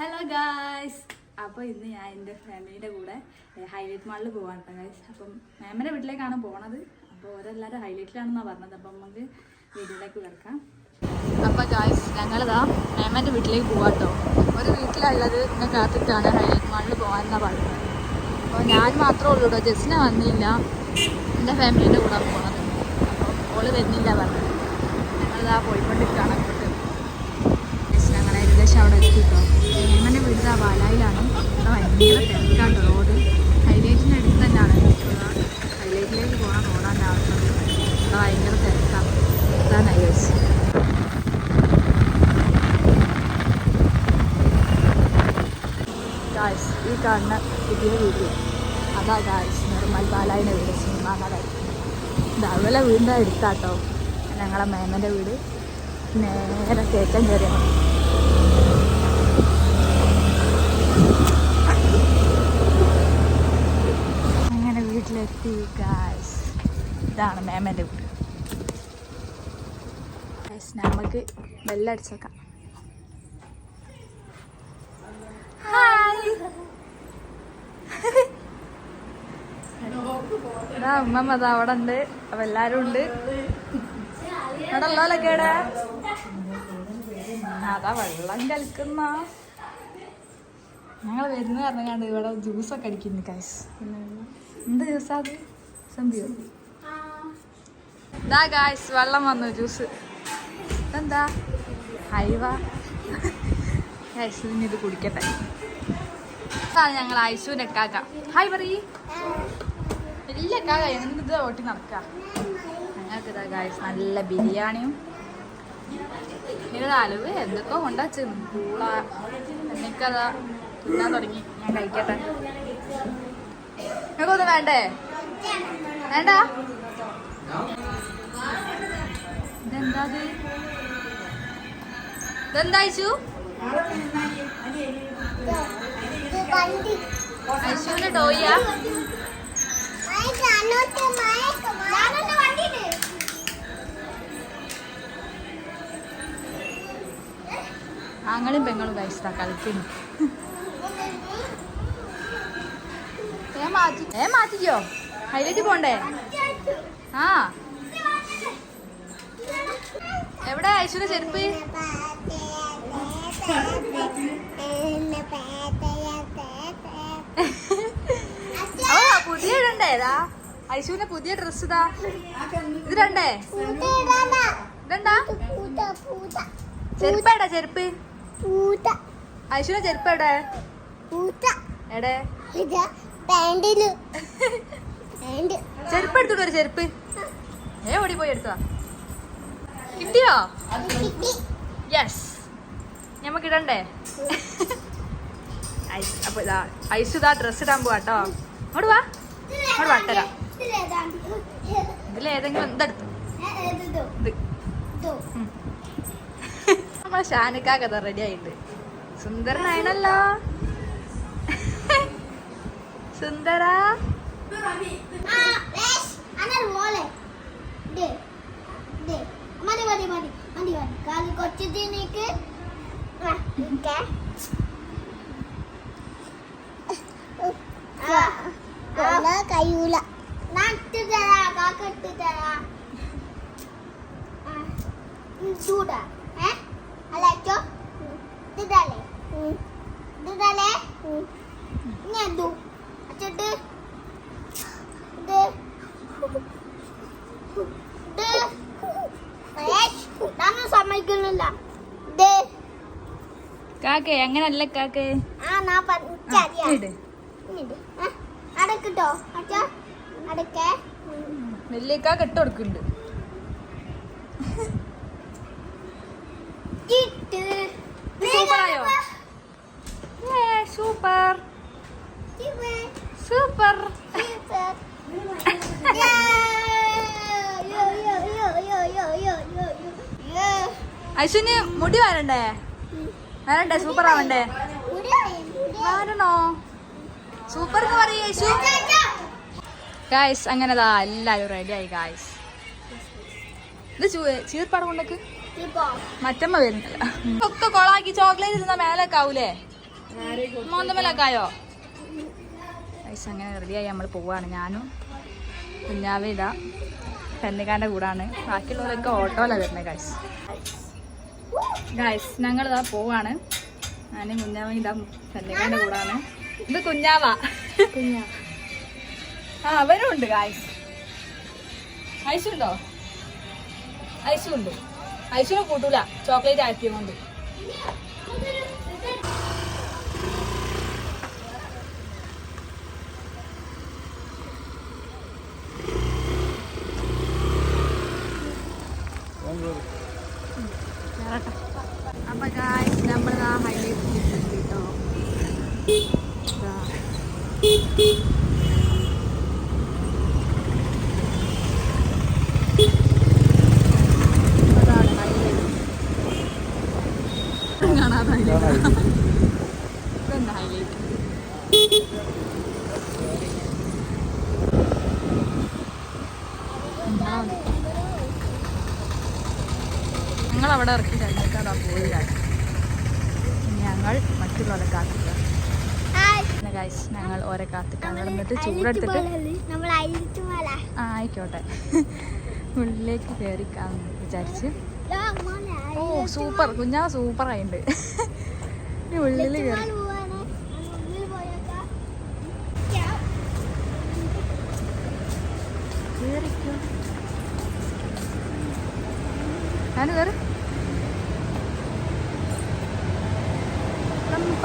Hello guys, അപ്പോൾ ഇന്ന് ഞാൻ എൻ്റെ ഫാമിലിയുടെ കൂടെ ഹൈലൈറ്റ് മാളിൽ പോകാൻ കേട്ടോ ഗായ്സ്. അപ്പം മാമിൻ്റെ വീട്ടിലേക്കാണ് പോണത്. അപ്പോൾ ഓരെല്ലാവരും ഹൈലൈറ്റിലാണെന്നാണ് പറഞ്ഞത്. അപ്പം നമുക്ക് വീട്ടിലേക്ക് കിടക്കാം. അപ്പോൾ ഗായ്സ്, ഞങ്ങളിതാ മാമൻ്റെ വീട്ടിലേക്ക് പോകാം കേട്ടോ. ഒരു വീട്ടിലുള്ളത് എന്നെ കാത്തിട്ടാണ് ഹൈലൈറ്റ് മാളിൽ പോകാനെന്നാണ് പറഞ്ഞത്. അപ്പോൾ ഞാൻ മാത്രമേ ഉള്ളൂ കേട്ടോ, ജസ്റ്റിനെ വന്നില്ല. എൻ്റെ ഫാമിലിയുടെ കൂടെ പോകണത്. അപ്പോൾ ഓള് വരുന്നില്ല പറഞ്ഞത്. ഞങ്ങളിതാ പോയിക്കൊണ്ടിരിക്കുകയാണ് അങ്ങോട്ട്. ഞങ്ങൾ ഏകദേശം അവിടെ എത്തിട്ടോ. മാമൻ്റെ വീട് ആ പാലായിലാണ്. ഇവിടെ ഭയങ്കര തിരക്കാട്ടോ. റോഡ് ഹൈലൈറ്റിൻ്റെ അടുത്ത് തന്നെയാണ്. ഹൈലൈറ്റിലേക്ക് പോകണം റോഡാണ് ആവുന്നത്. ഇവിടെ ഭയങ്കര തിരക്കാണ്. ഇതാണ് ഹൈവേസ്. ഗായ്സ്, ഈ കാണുന്ന പുതിയ വീട് അതാ ഗായ്സ് നിർമ്മൽ പാലായിൻ്റെ വീട്, സിനിമ നടൻ. അതുപോലെ വീടിൻ്റെ അടുത്താട്ടോ ഞങ്ങളെ മാമൻ്റെ വീട്. നേരെ കയറ്റം കയറിയാൽ മതി. അങ്ങനെ വീട്ടിലെത്തി ഗായ്സ്. ഇതാണ് മാമൻ്റെ വീട് ഗായ്സ്. നമുക്ക് ബെല്ലടിച്ചേക്കാം. ഹായ്, അതാ ഉമ്മ അതാ അവിടെ ഉണ്ട്. അപ്പം എല്ലാവരും ഉണ്ട്. അവിടെ ഉള്ളോലൊക്കെ ഇവിടെ അതാ വെള്ളം കളിക്കുന്ന. ഞങ്ങൾ വരുന്ന പറഞ്ഞാണ്ട് ഇവിടെ ജ്യൂസൊക്കെ അടിക്കുന്നു ഗൈസ്. എന്ത് ജ്യൂസാ അത്? സന്ധ്യോ ഇതാ ഗൈസ്, വെള്ളം വന്നു, ജ്യൂസ്. ഇതെന്താ ഹൈവ ഗൈസ്. ഇനി ഇത് കുടിക്കട്ടെ. ഇതാണ് ഞങ്ങൾ ഐശുവിൻ്റെ കാക്ക. ഹായ് പറയ്. വലിയ കാക്ക എന്ത് ഓട്ടി നടക്കുക. ഞങ്ങൾക്ക് ഇതാ ഗൈസ് നല്ല ബിരിയാണിയും അലുവ് എന്തൊക്കെ കൊണ്ടാച്ചു പൂള. എനിക്കതാ തിന്നാൻ തുടങ്ങി. ഞാൻ കഴിക്കട്ടെ. നിങ്ങൾക്കൊന്നും വേണ്ടേ? വേണ്ട. ഇതെന്താ ഇതെന്താ ഐശു? ഐശുവിന്റെ ടോയ്യാ? ആങ്ങളും പെങ്ങളും കഴിച്ചാ കളിക്കുന്നു. മാറ്റിക്കോ, ഹൈലൈറ്റ് പോണ്ടേ? ആ എവിടെ ഐശ്വര്യ ചെരുപ്പ്? ഓ പുതിയ ഇടണ്ടേ? ഇതാ ഐശുവിന്റെ പുതിയ ഡ്രസ്. ഇതാ ഇത് രണ്ടേ ഇതണ്ടാ. ചെരുപ്പ് എടാ, ചെരുപ്പ് ഐശ്വര്യ ചെരുപ്പ് എവിടെ? എടേ ചെരുപ്പ് എടുത്തോട്ട് ഒരു ചെരുപ്പ്. ഓടി പോയി എടുത്താ. കിട്ടിയോ? യെസ്. ഞമ്മക്ക് ഇടണ്ടേ? അപ്പൊ ഇതാ ഐസ് ഇതാ ഡ്രസ് ഇടാൻ പോവാട്ടോ. അങ്ങോട്ട് വാ, അങ്ങോട്ട് വാട്ടരാ. ഇതിലേതെങ്കിലും എന്തെടുത്തു? നമ്മളെ ഷാനിക്കാക്കഥ റെഡി ആയിട്ട്. സുന്ദരനാണല്ലോ സുന്ദര. കയ്യൂല. ചൂടാ അല്ലോ. ഇതല്ലേ ഇതല്ലേ ഞാൻ അച്ചിട്ട് സമ്മതിക്കുന്നില്ല. കാക്കേ അങ്ങനല്ല കാക്കേ. അടക്കട്ടോ അച്ഛ അടക്കേ. നെല്ലിക്കാക്ക് ഇട്ട് കൊടുക്കുന്നുണ്ട്. സൂപ്പറായോ? Super super. ഐശുന് മുടി വരണ്ടേ? വരണ്ടേ? സൂപ്പർ ആവണ്ടേ? വരണോ? സൂപ്പർ എന്ന് പറയൂ ഐശു. ഗായ്സ് അങ്ങനെതാ എല്ലാവരും റെഡി ആയി ഗായ്സ്. ഇത് ചീർപ്പാട് കൊണ്ടൊക്കെ മറ്റമ്മ വരുന്നില്ല. ഒക്കെ കൊളാക്കി ചോക്ലേറ്റ് തിന്നാ മേലൊക്കെ ആവൂലേ? മോന്തമലൊക്കെ ആയോ ഗൈസ്? അങ്ങനെ റെഡിയായി നമ്മൾ പോവാണ്. ഞാനും കുഞ്ഞാവ ഇതാ ഫെന്നിക്കാൻ്റെ കൂടാണ്. ബാക്കിയുള്ളവരൊക്കെ ഓട്ടോയിലാണ് വരുന്നത് ഗൈസ്. ഗൈസ് ഞങ്ങളിതാ പോവാണ്. ഞാനും കുഞ്ഞാവ ഇതാ ഫെന്നിക്കാൻ്റെ കൂടാണ്. ഇത് കുഞ്ഞാവ ആ അവരും ഉണ്ട് ഗൈസ്. ഐസുണ്ടോ? ഐസുണ്ട്. ഐസിനെ കൂട്ടൂല, ചോക്ലേറ്റ് ആക്കിയതുകൊണ്ട്. അപ്പൊ ഗായ്സ് നമ്മളിതാ ഹൈലൈറ്റ് കേട്ടോ. ഞങ്ങളവിടെ ഇറക്കി കഴിഞ്ഞിട്ട് അതാ പോയി ഞങ്ങൾ മറ്റുള്ളവരെ കാത്തിക്കാം. ഗൈസ് ഞങ്ങൾ ഓരെ കാത്തിക്കാം. എന്നിട്ട് ചൂടെടുത്തിട്ട് ആയിക്കോട്ടെ ഉള്ളിലേക്ക് കയറിക്കാന്ന് വിചാരിച്ച്. ഓ സൂപ്പർ, കുഞ്ഞാ സൂപ്പറായിട്ടുണ്ട്. ഇനി ഉള്ളിൽ കയറി ഞാൻ കയറി.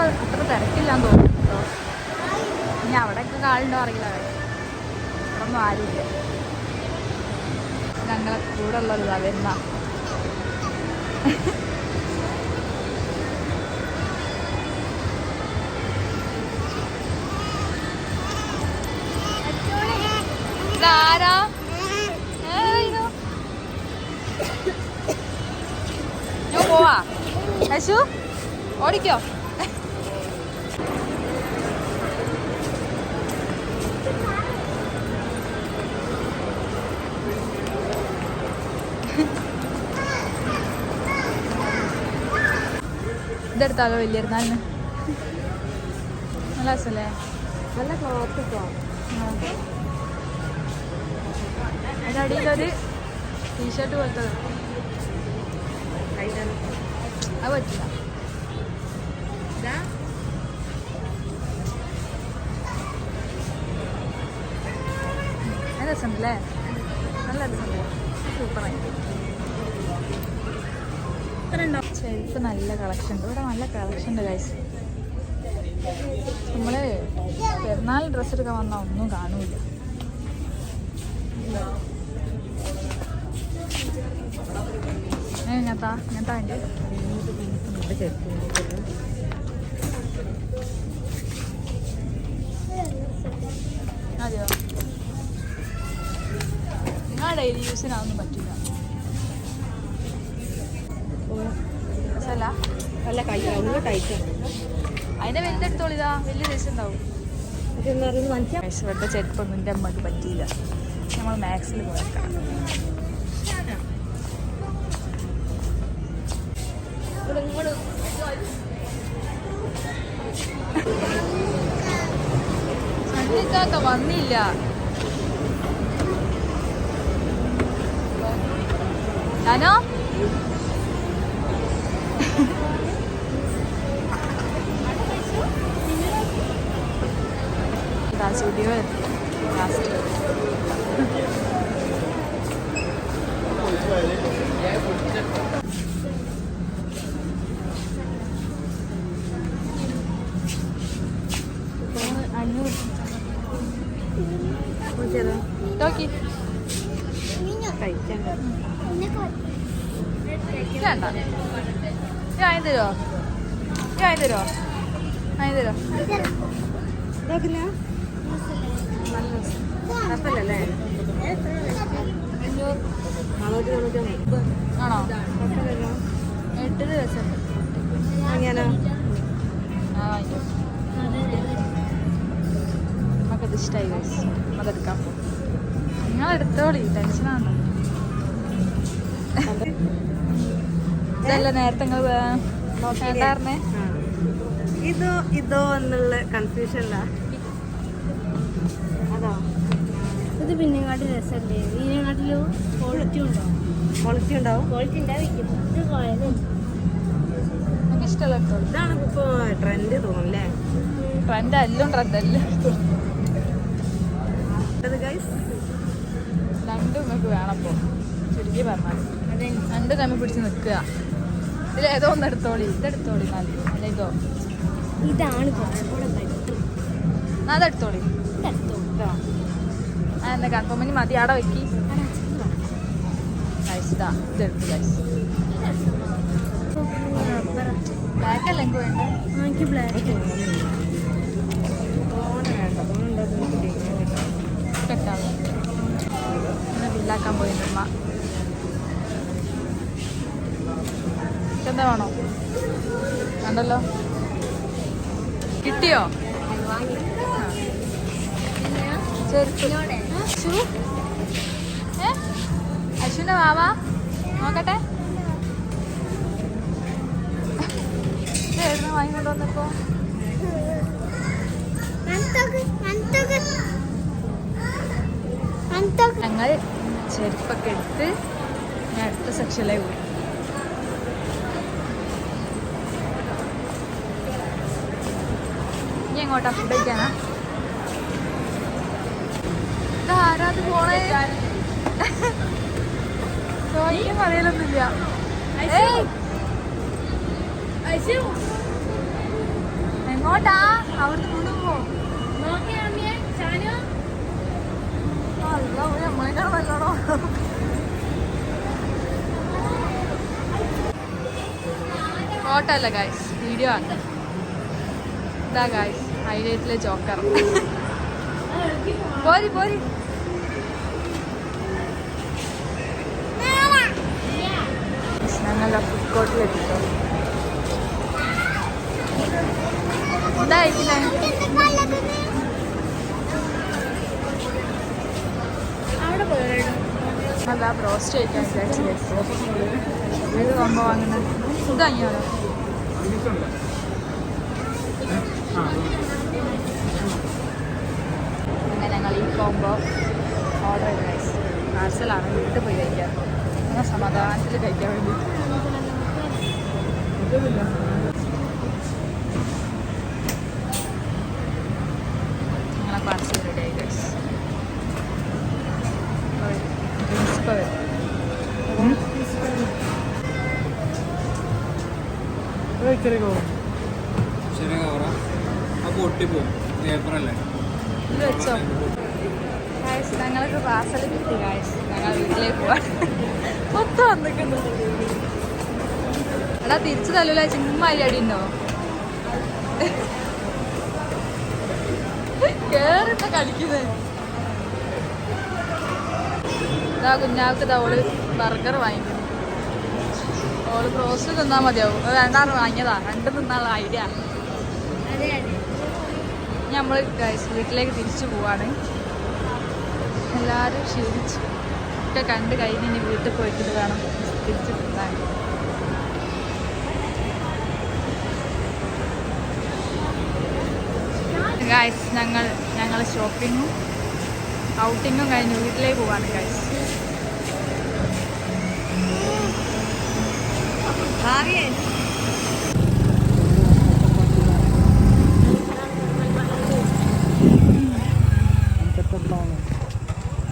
അത്ര തിരക്കില്ലാന്ന് തോന്നുന്നു കേട്ടോ. ഇനി അവിടെയൊക്കെ കാളുണ്ടോ അറിയില്ല. ഇവിടെ ഒന്നും ആരുമില്ല. ഞങ്ങളെ കൂടെ ഉള്ളതാ വരുന്ന. ഇതാരാ? ഞാൻ പോവാ. യശു ഓടിക്കോ. ഇതെടുത്താലോ വലിയിരുന്നാലിന്? നല്ല രസമല്ലേ? നല്ല ക്ലോത്ത്. അതിൻ്റെ അടിയിലൊരു ടീഷർട്ട് പോലത്തെ അത് പറ്റില്ല. അത് രസമുണ്ടല്ലേ? നല്ല രസമുണ്ട്. സൂപ്പറായി. ചെരുപ്പ് നല്ല കളക്ഷൻ ഉണ്ട് ഇവിടെ. നല്ല കളക്ഷൻ ഉണ്ട് ഗൈസ്. നമ്മൾ പെരുന്നാൾ ഡ്രസ്സ് എടുക്കാൻ വന്നാൽ ഒന്നും കാണൂല. ഇങ്ങനത്തെ ഉണ്ട്. അതെയോ? നിങ്ങൾ ഡെയിലി യൂസിനൊന്നും പറ്റില്ല. നല്ല കയ്യിലൊന്ന് ടൈറ്റ്. അതിനെ വലുതെടുത്തോളിതാ. വലിയ സൈസ് ഉണ്ടാവും. ഇവിടുത്തെ ചെരുപ്പൊന്നും എൻ്റെ അമ്മക്ക് പറ്റിയില്ല. നമ്മൾ മാക്സിൽ പോയേക്കാം. സണ്ണിക്കാക്ക വന്നില്ല. ഞാനോ സ്റ്റുഡിയോ എത്തി ലാസ്റ്റ്. നോക്കി കഴിക്കാൻ വേണ്ട. വാങ്ങി തരുമോ? വാങ്ങി തരുമോ? വാങ്ങി തരുമോ? ഇതാക്കില്ല. നല്ല രസമല്ലേ? 490 ആണോ? 8 ദിവസം എങ്ങനെയാ? ആ വാങ്ങിക്കോ. നമുക്കത് ഇഷ്ടമായി ഗൈസ്. അതെടുക്കാം. നിങ്ങളെടുത്തോളി, ടെൻഷനാണ്. ഇതല്ല നേരത്തെ നിങ്ങൾ വേണ്ടായിരുന്നേ. ഈ ഇതോ എന്നുള്ള കൺഫ്യൂഷനിലാ. അതോ ഇത് പിന്നെങ്ങാട്ടി രസമല്ലേ? ഇതിനെക്കാട്ടിലും ക്വാളിറ്റി ഉണ്ടാവും. ക്വാളിറ്റി ഉണ്ടാവും. ക്വാളിറ്റി ഉണ്ടാവില്ല. ഇത് പോയത് എനിക്ക് ഇഷ്ടമല്ല കേട്ടോ. ഇതാണ് ഇപ്പൊ ട്രെൻഡ് തോന്നുന്നല്ലേ? ട്രെൻഡ് എല്ലാം ട്രെൻഡ് എല്ലാം ഗൈസ് രണ്ടും നിങ്ങൾക്ക് വേണം. അപ്പോൾ ചുരുക്കി പറഞ്ഞാൽ രണ്ടും തമ്മിൽ പിടിച്ച് നിൽക്കുക. ഇതിലേതോ ഒന്ന് എടുത്തോളി. ഇതെടുത്തോളി നല്ല അല്ല ഇതോ ഇതാണ് കുറച്ചുകൂടെ ബെറ്റർ. അതെടുത്തോളി. ഇതെടുത്തോ. ഇതോ എന്താ കൺഫേം ഇനി മതി ആടെ വെക്കി. ഇതാ ഇതെടുത്തു ഗൈസ്. ബ്ലാക്ക് അല്ല എനിക്ക് വേണ്ട. എനിക്ക് ബ്ലാക്ക് ഇഷ്ടമാണ്. ഇന്ന് ബില്ലാക്കാൻ പോയി ഉമ്മ. എന്താ വേണോ? കണ്ടല്ലോ. കിട്ടിയോ? അശ്വിന്റെ വാവാ നോക്കട്ടെ. ഇതായിരുന്നു വാങ്ങിക്കൊണ്ട് വന്നപ്പോ. ഞങ്ങൾ ചെരുപ്പൊക്കെ എടുത്ത് ഞാൻ അടുത്ത സെക്ഷനിലേക്ക് പോയി. ഇനി എങ്ങോട്ടാ ഫുഡ് കഴിക്കാനാ? ഇതാരാത് പോണേ? ചോദിക്കാൻ പറയലൊന്നുമില്ല. എങ്ങോട്ടാ? അവിടുന്ന് കൊണ്ടുപോ. നമ്മളെക്കാൾ നല്ലോണോ? ഫോട്ടോ അല്ല ഗായ്സ്, വീഡിയോ ആണ്. ഇതാ ഗായ്സ് ഹൈലൈറ്റിലെ ജോക്കർ. പോരി പോരി. ഞങ്ങളുടെ ഫുഡ് കോർട്ടിലെത്തിട്ടോ. എന്താ കഴിക്കില്ലേ? അവിടെ പോയോ? അതാ ബ്രോസ്റ്റ് കഴിക്കാൻ വിചാരിച്ചു. ഏത് കോമ്പോ വാങ്ങുന്നത്? ഇത് വാങ്ങിയാലോ? അങ്ങനെ ഞങ്ങൾ ഈ കോമ്പോ ഓർഡർ ചെയ്ത് കഴിച്ചു. പാർസലാണ്, വീട്ടിൽ പോയി കഴിക്കാൻ. അങ്ങനെ സമാധാനത്തിൽ കഴിക്കാൻ വേണ്ടി. ഞങ്ങളെ പാർസൽ റെഡി ആയി കഴിച്ചു. പ്രിൻസിപ്പൽ ഇത് വെച്ചോ. ഗായ്സ് ഞങ്ങൾക്ക് പാർസൽ കിട്ടി. ഗായ്സ് ഞങ്ങൾ വീട്ടിലേക്ക് പോവാൻ മൊത്തം വന്നിക്കുന്നു. എടാ തിരിച്ചു തല്ലൂല, ചുമ്മാ അടി ഉണ്ടോ? കേറിപ്പോ കളിക്കുന്നത്. ഇതാ കുഞ്ഞാൾക്ക് ഇതാ ഓള് ബർഗർ വാങ്ങിക്കുന്നു. ഓള് ബ്രോസ്റ്റ് തിന്നാൽ മതിയാവും. രണ്ടാണ് വാങ്ങിയതാ. രണ്ട് തിന്നാനുള്ള ഐഡിയ. നമ്മൾ ഗൈസ് വീട്ടിലേക്ക് തിരിച്ചു പോവാണ്. എല്ലാവരും ക്ഷീണിച്ചു ഒക്കെ കണ്ട് കഴിഞ്ഞ് ഇനി വീട്ടിൽ പോയിട്ട് വേണം തിരിച്ചു തിന്നാൻ. ഗൈസ് ഞങ്ങൾ ഷോപ്പിങ്ങും ഔട്ടിങ്ങും കഴിഞ്ഞ് വീട്ടിലേക്ക് പോവാണ് ഗൈസ്.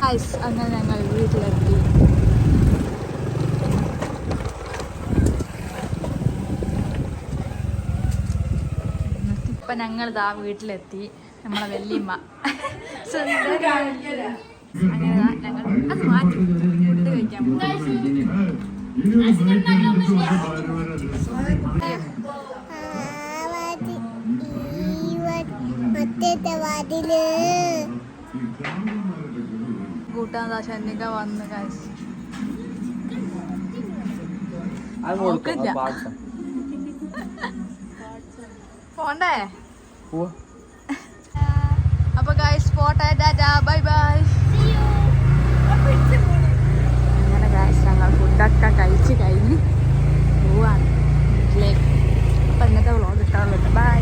ഗൈസ് അങ്ങനെ ഞങ്ങൾ വീട്ടിലെത്തി. ഇപ്പം ഞങ്ങൾ ഇതാ വീട്ടിലെത്തി. നമ്മളെ വല്യമ്മ അങ്ങനെ ഞങ്ങൾ അത് മാറ്റി ഫുഡ് കഴിക്കാൻ പോകും. കൂട്ടാൻ ശനിക വന്ന് കഴിച്ചു. പോണ്ടേ? അപ്പൊ ഗൈസ് പോട്ടെ, ടാറ്റാ ബൈ ബൈ. അങ്ങനെ ഗൈസ് ഞങ്ങൾ ഫുഡൊക്കെ കഴിച്ച് കഴിഞ്ഞ് പോവാണ് വീട്ടിലേക്ക്. അപ്പൊ ഇന്നത്തെ വ്ളോഗ് ഇട്ടാറുള്ളത്. ബൈ.